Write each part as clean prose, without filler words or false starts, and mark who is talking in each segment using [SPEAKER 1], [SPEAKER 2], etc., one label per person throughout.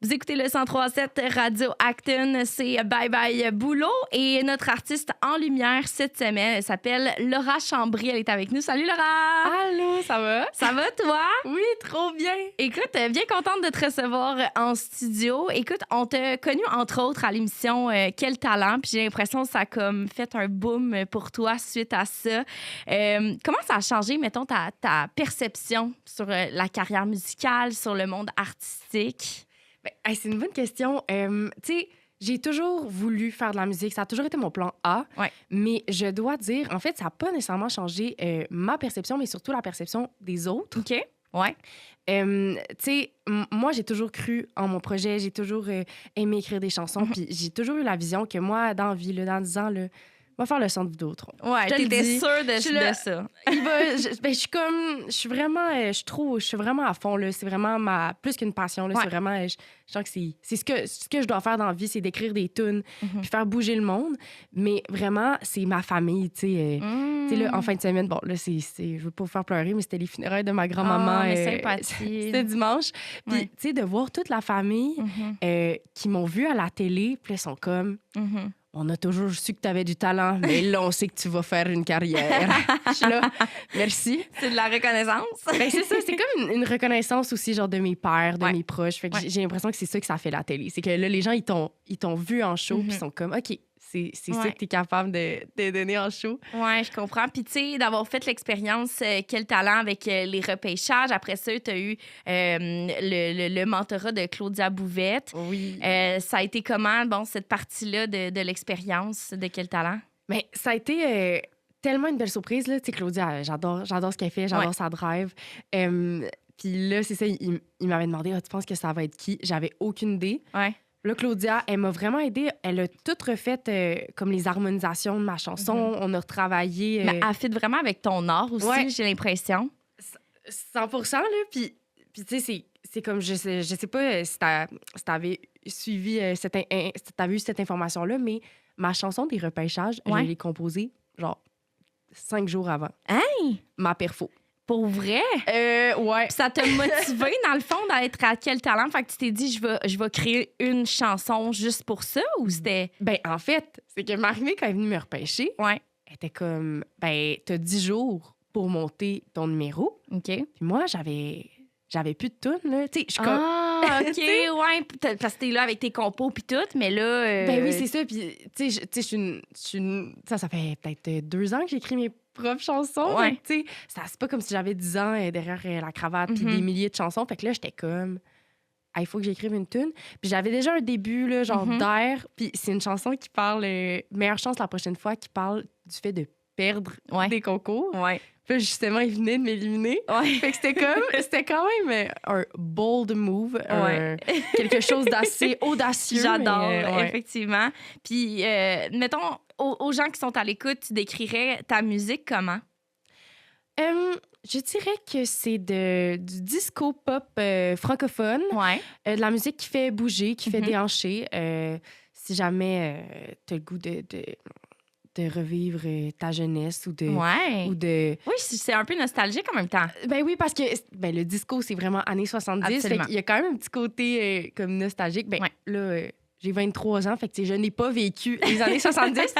[SPEAKER 1] Vous écoutez le 103.7 Radio Acton, c'est Bye Bye Boulot et notre artiste en lumière cette semaine, elle s'appelle Laura Chambry. Elle est avec nous. Salut Laura!
[SPEAKER 2] Allô, ça va?
[SPEAKER 1] Ça va toi?
[SPEAKER 2] Oui, trop bien.
[SPEAKER 1] Écoute, bien contente de te recevoir en studio. Écoute, on t'a connu entre autres à l'émission Quel talent, puis j'ai l'impression que ça a comme fait un boom pour toi suite à ça. Comment ça a changé, mettons, ta perception sur la carrière musicale, sur le monde artistique?
[SPEAKER 2] Ben, c'est une bonne question. Tu sais, j'ai toujours voulu faire de la musique. Ça a toujours été mon plan A.
[SPEAKER 1] Ouais.
[SPEAKER 2] Mais je dois dire, en fait, ça n'a pas nécessairement changé ma perception, mais surtout la perception des autres.
[SPEAKER 1] OK. Ouais.
[SPEAKER 2] Tu sais, moi, j'ai toujours cru en mon projet. J'ai toujours aimé écrire des chansons. Puis j'ai toujours eu la vision que moi, dans la vie, là, dans 10 ans, là, on va faire le centre Vidéotron.
[SPEAKER 1] Ouais, t'étais sûre de ça.
[SPEAKER 2] Je suis vraiment, je suis vraiment à fond, là. C'est vraiment plus qu'une passion, là.
[SPEAKER 1] Ouais.
[SPEAKER 2] C'est vraiment, je sens que c'est ce que je dois faire dans la vie, c'est d'écrire des tunes puis faire bouger le monde. Mais vraiment, c'est ma famille, tu sais. Tu sais, là, en fin de semaine, bon, là, je veux pas vous faire pleurer, mais c'était les funérailles de ma grand-maman.
[SPEAKER 1] Mais sympathie.
[SPEAKER 2] C'était dimanche. Puis,
[SPEAKER 1] Ouais.
[SPEAKER 2] tu sais, de voir toute la famille qui m'ont vu à la télé, puis ils sont comme... On a toujours su que tu avais du talent, mais là, on sait que tu vas faire une carrière. Je suis là, merci.
[SPEAKER 1] C'est de la reconnaissance.
[SPEAKER 2] Ben, c'est ça, c'est comme une reconnaissance aussi, genre, de mes pères, de mes proches. Fait que j'ai l'impression que c'est ça que ça fait la télé. C'est que là, les gens, ils t'ont vu en show, puis ils sont comme, OK, c'est ça que tu es capable de donner en show.
[SPEAKER 1] Oui, je comprends. Puis, tu sais, d'avoir fait l'expérience Quel talent avec les repêchages. Après ça, tu as eu le mentorat de Claudia Bouvette.
[SPEAKER 2] Oui.
[SPEAKER 1] Ça a été comment, bon, cette partie-là de l'expérience de Quel talent?
[SPEAKER 2] Mais ça a été tellement une belle surprise, là. Tu sais, Claudia, j'adore ce qu'elle fait, j'adore sa drive. Puis là, c'est ça, il m'avait demandé, tu penses que ça va être qui? J'avais aucune idée.
[SPEAKER 1] Ouais.
[SPEAKER 2] Là, Claudia, elle m'a vraiment aidée. Elle a tout refait comme les harmonisations de ma chanson. On a retravaillé.
[SPEAKER 1] Mais elle fit vraiment avec ton art aussi, j'ai l'impression.
[SPEAKER 2] 100%, là. Puis tu sais, c'est comme, je sais pas si t'avais suivi, si t'avais eu cette information-là, mais ma chanson des repêchages, je l'ai composée, genre, 5 jours avant.
[SPEAKER 1] Hey!
[SPEAKER 2] Ma perfo.
[SPEAKER 1] Pour vrai?
[SPEAKER 2] Ouais.
[SPEAKER 1] Puis ça t'a motivé, dans le fond, d'être à Quel talent? Fait que tu t'es dit, je vais créer une chanson juste pour ça, ou c'était...
[SPEAKER 2] Ben, en fait, c'est que Marie-Mé, quand elle est venue me repêcher,
[SPEAKER 1] Ouais.
[SPEAKER 2] elle était comme, ben, t'as 10 jours pour monter ton numéro.
[SPEAKER 1] OK.
[SPEAKER 2] Puis moi, j'avais plus de tunes, là. Tu sais, je suis comme...
[SPEAKER 1] Ah, OK, ouais. Parce que t'es là avec tes compos puis tout, mais là...
[SPEAKER 2] Ben oui, c'est ça. Puis, tu sais, je suis une... Ça fait peut-être 2 ans que j'écris mes propres chansons.
[SPEAKER 1] Ouais.
[SPEAKER 2] Donc, tu sais, c'est pas comme si j'avais 10 ans derrière la cravate puis des milliers de chansons. Fait que là, j'étais comme... il faut que j'écrive une tune. Puis j'avais déjà un début, là, genre d'air. Puis c'est une chanson qui parle... Meilleure chance la prochaine fois, qui parle du fait de perdre des concours.
[SPEAKER 1] Ouais.
[SPEAKER 2] Puis là, justement, il venait de m'éliminer.
[SPEAKER 1] Ouais.
[SPEAKER 2] Fait que c'était quand même un bold move, quelque chose d'assez audacieux.
[SPEAKER 1] J'adore,
[SPEAKER 2] mais,
[SPEAKER 1] effectivement. Puis, mettons, aux gens qui sont à l'écoute, tu décrirais ta musique comment?
[SPEAKER 2] Je dirais que c'est du disco pop francophone, de la musique qui fait bouger, qui fait déhancher. Si jamais tu as le goût de revivre ta jeunesse ou de...
[SPEAKER 1] Oui, c'est un peu nostalgique en même temps.
[SPEAKER 2] Ben oui, parce que le disco, c'est vraiment années 70. Fait qu'il y a quand même un petit côté comme nostalgique. Ben là, j'ai 23 ans, fait que je n'ai pas vécu les années 70.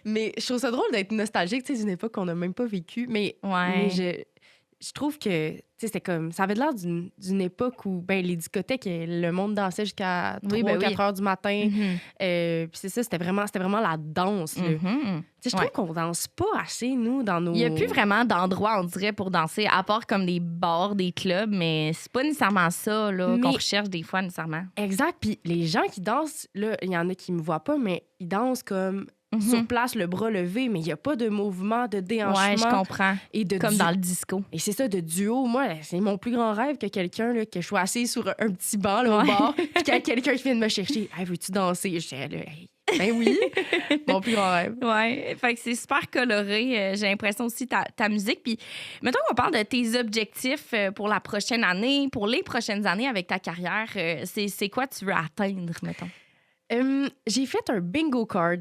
[SPEAKER 2] Mais je trouve ça drôle d'être nostalgique, tu sais, d'une époque qu'on n'a même pas vécu. Mais je trouve que c'était comme... Ça avait l'air d'une époque où les discothèques, le monde dansait jusqu'à 3-4 heures du matin. Puis c'est ça, c'était vraiment la danse. Je trouve qu'on danse pas assez, nous, dans nos...
[SPEAKER 1] Il n'y a plus vraiment d'endroits, on dirait, pour danser, à part comme des bars, des clubs, mais c'est pas nécessairement ça qu'on recherche des fois, nécessairement.
[SPEAKER 2] Exact. Puis les gens qui dansent, là, il y en a qui me voient pas, mais ils dansent comme... sur place, le bras levé, mais il n'y a pas de mouvement, de déhanchement.
[SPEAKER 1] Ouais, je comprends.
[SPEAKER 2] Et
[SPEAKER 1] comme dans le disco.
[SPEAKER 2] Et c'est ça, de duo. Moi, c'est mon plus grand rêve que quelqu'un, là, que je sois assise sur un petit banc là, au bar, puis qu'il y a quelqu'un qui vienne me chercher. Hey, veux-tu danser? Je dis, là, ben oui, mon plus grand rêve.
[SPEAKER 1] Ouais, fait que c'est super coloré. J'ai l'impression aussi ta musique. Puis, mettons qu'on parle de tes objectifs pour la prochaine année, pour les prochaines années avec ta carrière. C'est quoi tu veux atteindre, mettons?
[SPEAKER 2] J'ai fait un bingo card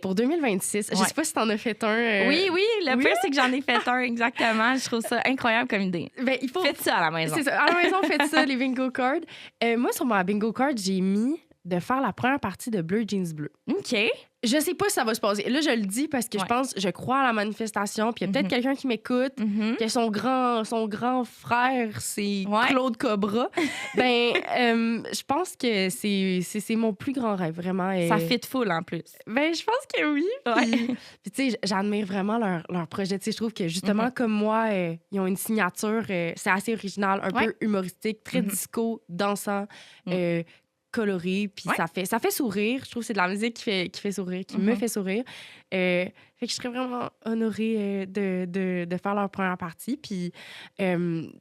[SPEAKER 2] pour 2026. Je sais pas si t'en as fait un.
[SPEAKER 1] Oui, le pire, c'est que j'en ai fait un, exactement. Je trouve ça incroyable comme idée. Faites ça à la maison.
[SPEAKER 2] C'est ça. À la maison, faites ça, les bingo cards. Moi, sur ma bingo card, j'ai mis de faire la première partie de Bleu Jeans Bleu.
[SPEAKER 1] OK.
[SPEAKER 2] Je sais pas si ça va se passer. Là, je le dis parce que je crois à la manifestation, puis il y a peut-être quelqu'un qui m'écoute, que son grand frère, c'est Claude Cobra. Je pense que c'est mon plus grand rêve, vraiment.
[SPEAKER 1] Ça fit full, en plus.
[SPEAKER 2] Je pense que oui. Puis tu sais, j'admire vraiment leur projet. Tu sais, je trouve que, justement, comme moi, ils ont une signature, c'est assez original, un peu humoristique, très disco, dansant, coloré, puis ça fait sourire. Je trouve que c'est de la musique qui fait sourire, qui me fait sourire. Fait que je serais vraiment honorée de faire leur première partie. Puis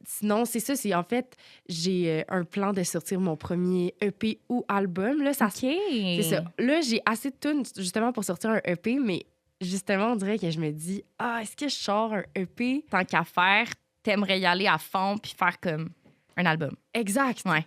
[SPEAKER 2] sinon, c'est ça, c'est en fait, j'ai un plan de sortir mon premier EP ou album. Là, c'est ça. Là, j'ai assez de tunes justement pour sortir un EP, mais justement, on dirait que je me dis, est-ce que je sors un EP?
[SPEAKER 1] Tant qu'à faire, t'aimerais y aller à fond puis faire comme un album.
[SPEAKER 2] Exact.
[SPEAKER 1] Ouais.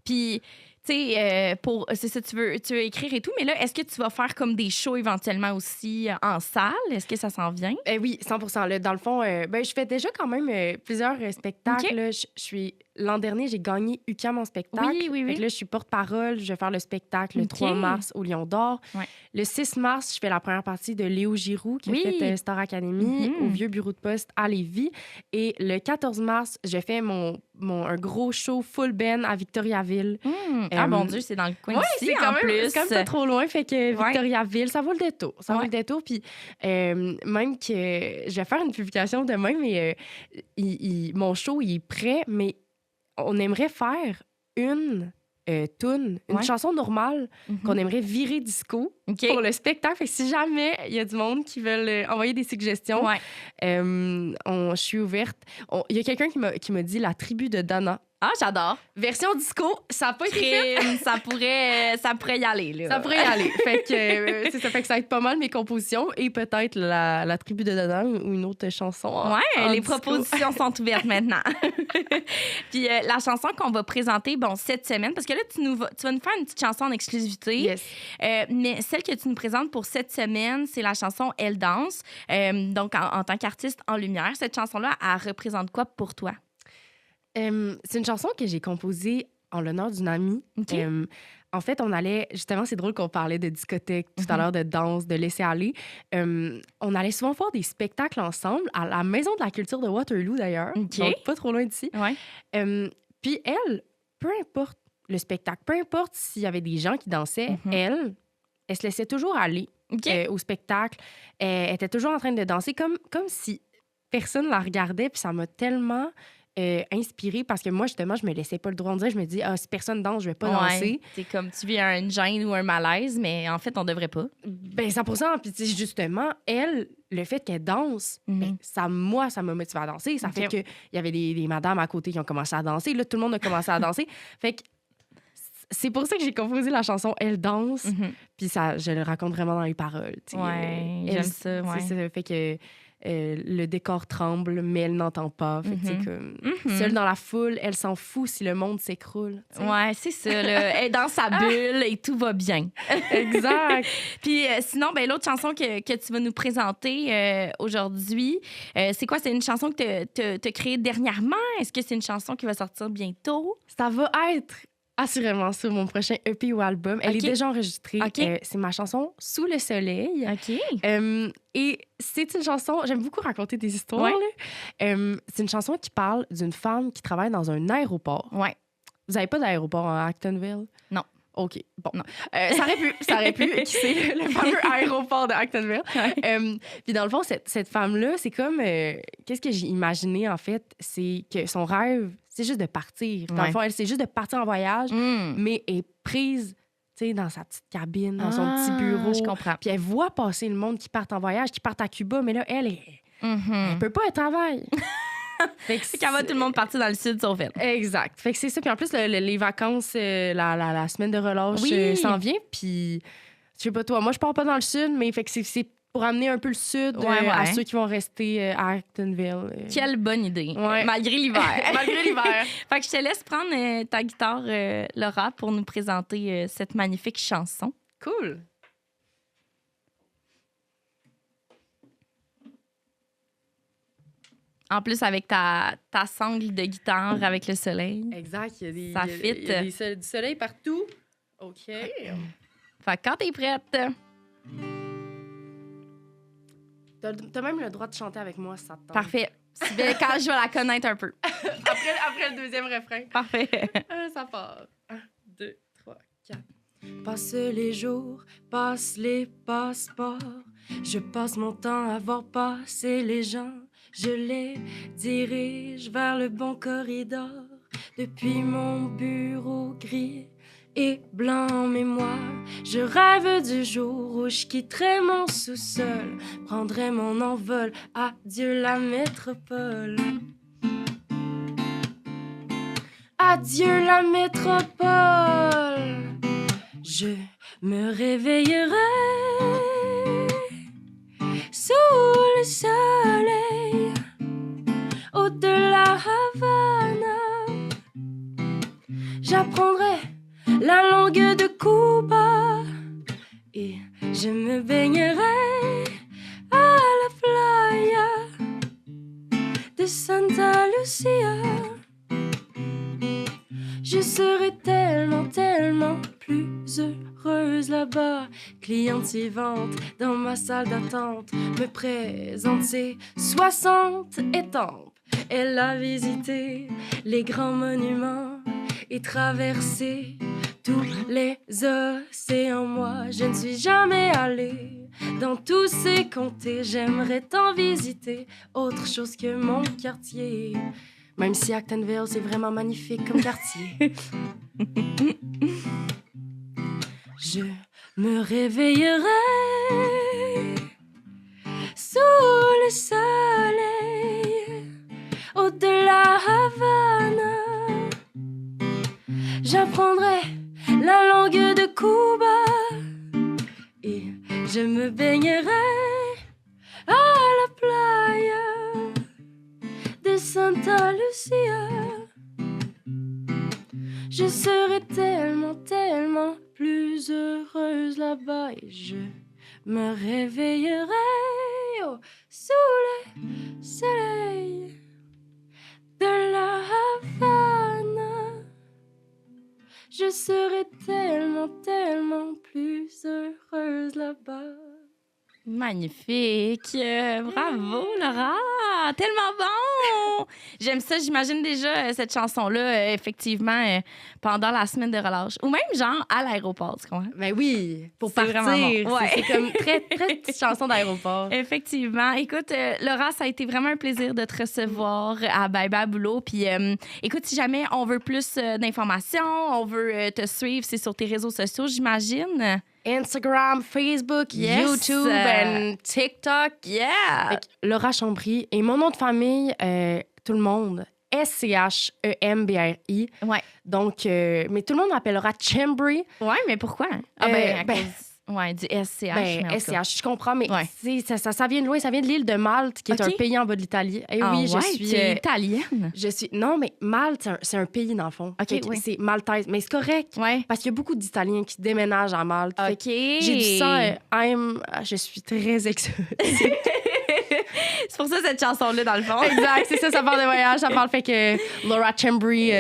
[SPEAKER 1] Puis tu sais, c'est ça, tu veux écrire et tout, mais là, est-ce que tu vas faire comme des shows éventuellement aussi en salle? Est-ce que ça s'en vient?
[SPEAKER 2] Oui, 100%. Là, dans le fond, je fais déjà quand même plusieurs spectacles. Okay. Là, l'an dernier, j'ai gagné UQAM en spectacle.
[SPEAKER 1] Oui.
[SPEAKER 2] Fait que là, je suis porte-parole. Je vais faire le spectacle le 3 mars au Lion d'Or.
[SPEAKER 1] Ouais.
[SPEAKER 2] Le 6 mars, je fais la première partie de Léo Giroux, qui a fait Star Academy au vieux bureau de poste à Lévis. Et le 14 mars, je fais un gros show full band à Victoriaville.
[SPEAKER 1] Mon Dieu, c'est dans le coin d'ici, en plus.
[SPEAKER 2] C'est quand même pas trop loin, fait que Victoriaville, ça vaut le détour. Ça vaut le détour, puis même que je vais faire une publication demain, mais mon show, il est prêt, mais on aimerait faire une tune, une chanson normale qu'on aimerait virer disco pour le spectacle. Fait que si jamais il y a du monde qui veulent envoyer des suggestions, je suis ouverte. Il y a quelqu'un qui m'a dit La tribu de Dana.
[SPEAKER 1] Ah, j'adore.
[SPEAKER 2] Version disco, ça n'a pas été fait.
[SPEAKER 1] Ça pourrait y aller, là.
[SPEAKER 2] Ça pourrait y aller. Fait que ça fait que ça va être pas mal mes compositions et peut-être la tribu de Dana ou une autre chanson. En
[SPEAKER 1] les
[SPEAKER 2] disco.
[SPEAKER 1] propositions sont ouvertes maintenant. Puis la chanson qu'on va présenter, cette semaine, parce que là, tu vas nous faire une petite chanson en exclusivité.
[SPEAKER 2] Yes.
[SPEAKER 1] Mais celle que tu nous présentes pour cette semaine, c'est la chanson Elle danse. Donc, en tant qu'artiste en lumière, cette chanson-là, elle représente quoi pour toi?
[SPEAKER 2] C'est une chanson que j'ai composée en l'honneur d'une amie.
[SPEAKER 1] Okay.
[SPEAKER 2] En fait, on allait... Justement, c'est drôle qu'on parlait de discothèque tout à l'heure, de danse, de laisser aller. On allait souvent faire des spectacles ensemble à la Maison de la culture de Waterloo, d'ailleurs.
[SPEAKER 1] Okay.
[SPEAKER 2] Donc, pas trop loin d'ici.
[SPEAKER 1] Ouais.
[SPEAKER 2] Puis elle, peu importe le spectacle, peu importe s'il y avait des gens qui dansaient, elle se laissait toujours aller au spectacle. Elle était toujours en train de danser comme si personne la regardait. Puis ça m'a tellement... inspirée parce que moi, justement, je me laissais pas le droit de dire. Je me dis, si personne danse, je vais pas danser.
[SPEAKER 1] C'est comme tu vis une gêne ou un malaise, mais en fait, on devrait pas.
[SPEAKER 2] 100%. Puis, justement, elle, le fait qu'elle danse, ça m'a motivée à danser. Ça fait qu'il y avait des madames à côté qui ont commencé à danser. Là, tout le monde a commencé à danser. Fait que c'est pour ça que j'ai composé la chanson Elle danse. Puis ça, je le raconte vraiment dans les paroles.
[SPEAKER 1] J'aime ça. Ouais.
[SPEAKER 2] Ça fait que le décor tremble, mais elle n'entend pas. Fait que, comme, seule dans la foule, elle s'en fout si le monde s'écroule. T'sais.
[SPEAKER 1] Ouais, c'est ça. Là. Elle est dans sa bulle et tout va bien.
[SPEAKER 2] Exact.
[SPEAKER 1] Puis sinon, l'autre chanson que tu vas nous présenter aujourd'hui, c'est quoi? C'est une chanson que tu as créée dernièrement? Est-ce que c'est une chanson qui va sortir bientôt?
[SPEAKER 2] Ça va être assurément sur mon prochain EP ou album. Elle est déjà enregistrée. C'est ma chanson Sous le soleil. Et c'est une chanson... J'aime beaucoup raconter des histoires. C'est une chanson qui parle d'une femme qui travaille dans un aéroport.
[SPEAKER 1] Ouais.
[SPEAKER 2] Vous n'avez pas d'aéroport à Actonville?
[SPEAKER 1] Non.
[SPEAKER 2] OK, bon. Non. Ça aurait pu. Qui c'est le fameux aéroport de Actonville? Puis dans le fond, cette femme-là, c'est comme... qu'est-ce que j'ai imaginé, en fait? C'est que son rêve, c'est juste de partir. Dans le fond, elle, c'est juste de partir en voyage, mais elle est prise... dans sa petite cabine, dans son petit bureau.
[SPEAKER 1] Je comprends.
[SPEAKER 2] Puis elle voit passer le monde qui part en voyage, qui part à Cuba, mais là, elle peut pas, elle travaille.
[SPEAKER 1] C'est qu'elle va tout le monde partir dans le sud, sauf elle.
[SPEAKER 2] Exact. Fait que c'est ça. Puis en plus, les vacances, la semaine de relâche s'en vient. Puis, je sais pas toi, moi, je pars pas dans le sud, mais fait que c'est pour amener un peu le sud à ceux qui vont rester à Actonville.
[SPEAKER 1] Quelle bonne idée. Malgré l'hiver.
[SPEAKER 2] Malgré l'hiver.
[SPEAKER 1] Fait que je te laisse prendre ta guitare, Laura, pour nous présenter cette magnifique chanson.
[SPEAKER 2] Cool.
[SPEAKER 1] En plus, avec ta sangle de guitare avec le soleil.
[SPEAKER 2] Exact. Il y
[SPEAKER 1] ça
[SPEAKER 2] a
[SPEAKER 1] fit.
[SPEAKER 2] Il y a du soleil partout. OK.
[SPEAKER 1] Fait que quand t'es prête...
[SPEAKER 2] T'as même le droit de chanter avec moi, ça te tente.
[SPEAKER 1] Parfait. Quand je vais la connaître un peu.
[SPEAKER 2] après le deuxième refrain.
[SPEAKER 1] Parfait.
[SPEAKER 2] Ça part. 1, 2, 3, 4. Passe les jours, passe les passeports. Je passe mon temps à voir passer les gens. Je les dirige vers le bon corridor. Depuis mon bureau gris et blanc, mais moi, je rêve du jour où je quitterai mon sous-sol, prendrai mon envol, adieu la métropole. Adieu la métropole. Je me réveillerai sous le soleil, au-delà Havana. J'apprendrai la langue de Cuba et je me baignerai à la playa de Santa Lucia. Je serai tellement, tellement plus heureuse là-bas. Cliente suivante dans ma salle d'attente, me présente ses 60 étampes. Elle a visité les grands monuments et traversé tous les océans. Moi, je ne suis jamais allée dans tous ces comtés. J'aimerais tant visiter autre chose que mon quartier. Même si Actonville, c'est vraiment magnifique comme quartier. Je me réveillerai sous le soleil, au-delà Havana. J'apprendrai la langue de Cuba et je me baignerai à la playa de Santa Lucia. Je serai tellement, tellement plus heureuse là-bas et je me réveillerai sous le soleil de la Havana. Je serai tellement, tellement plus heureuse là-bas.
[SPEAKER 1] Magnifique. Bravo, Laura. Tellement bon. J'aime ça. J'imagine déjà cette chanson-là, effectivement, pendant la semaine de relâche. Ou même, genre, à l'aéroport, tu comprends?
[SPEAKER 2] Ben oui, pour
[SPEAKER 1] c'est
[SPEAKER 2] partir.
[SPEAKER 1] Bon. Ouais.
[SPEAKER 2] C'est comme très, très petite chanson d'aéroport.
[SPEAKER 1] Effectivement. Écoute, Laura, ça a été vraiment un plaisir de te recevoir à Bye Bye Boulot. Puis, écoute, si jamais on veut plus d'informations, on veut te suivre, c'est sur tes réseaux sociaux, j'imagine.
[SPEAKER 2] Instagram, Facebook, YouTube et TikTok.
[SPEAKER 1] Yeah!
[SPEAKER 2] Laura Chambry. Et mon nom de famille, tout le monde, SCHEMBRI.
[SPEAKER 1] Ouais.
[SPEAKER 2] Donc, mais tout le monde m'appellera Chambry.
[SPEAKER 1] Ouais, mais pourquoi? Ouais, du SCH.
[SPEAKER 2] Ben, SCH, je comprends, mais
[SPEAKER 1] ouais.
[SPEAKER 2] ça vient de loin. Ça vient de l'île de Malte, qui est un pays en bas de l'Italie. Et oui, je suis...
[SPEAKER 1] Tu es italienne?
[SPEAKER 2] Non, mais Malte, c'est un pays, dans le fond.
[SPEAKER 1] OK, oui.
[SPEAKER 2] C'est maltaise. Mais c'est correct, parce qu'il y a beaucoup d'Italiens qui déménagent à Malte.
[SPEAKER 1] OK.
[SPEAKER 2] J'ai dit ça, je suis très exotique.
[SPEAKER 1] C'est pour ça cette chanson-là, dans le fond.
[SPEAKER 2] Exact, c'est ça parle de voyage. Ça parle fait que Laura Chambry,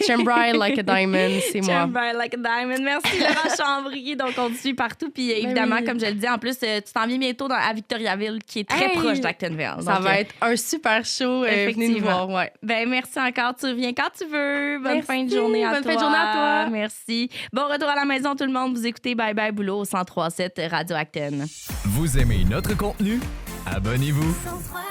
[SPEAKER 2] Chambry like a diamond, c'est moi.
[SPEAKER 1] Chambry like a diamond. Merci, Laura Chambry. Donc, on te suit partout. Puis, évidemment, comme je le dis, en plus, tu t'en viens bientôt à Victoriaville, qui est très proche d'Actonville.
[SPEAKER 2] Ça va être un super show. Venez nous voir. Ouais.
[SPEAKER 1] Ben, merci encore. Tu reviens quand tu veux. Bonne fin de journée à toi.
[SPEAKER 2] Bonne fin de journée à toi.
[SPEAKER 1] Merci. Bon retour à la maison, tout le monde. Vous écoutez Bye Bye Boulot au 103.7 Radio Acton.
[SPEAKER 3] Vous aimez notre contenu? Abonnez-vous.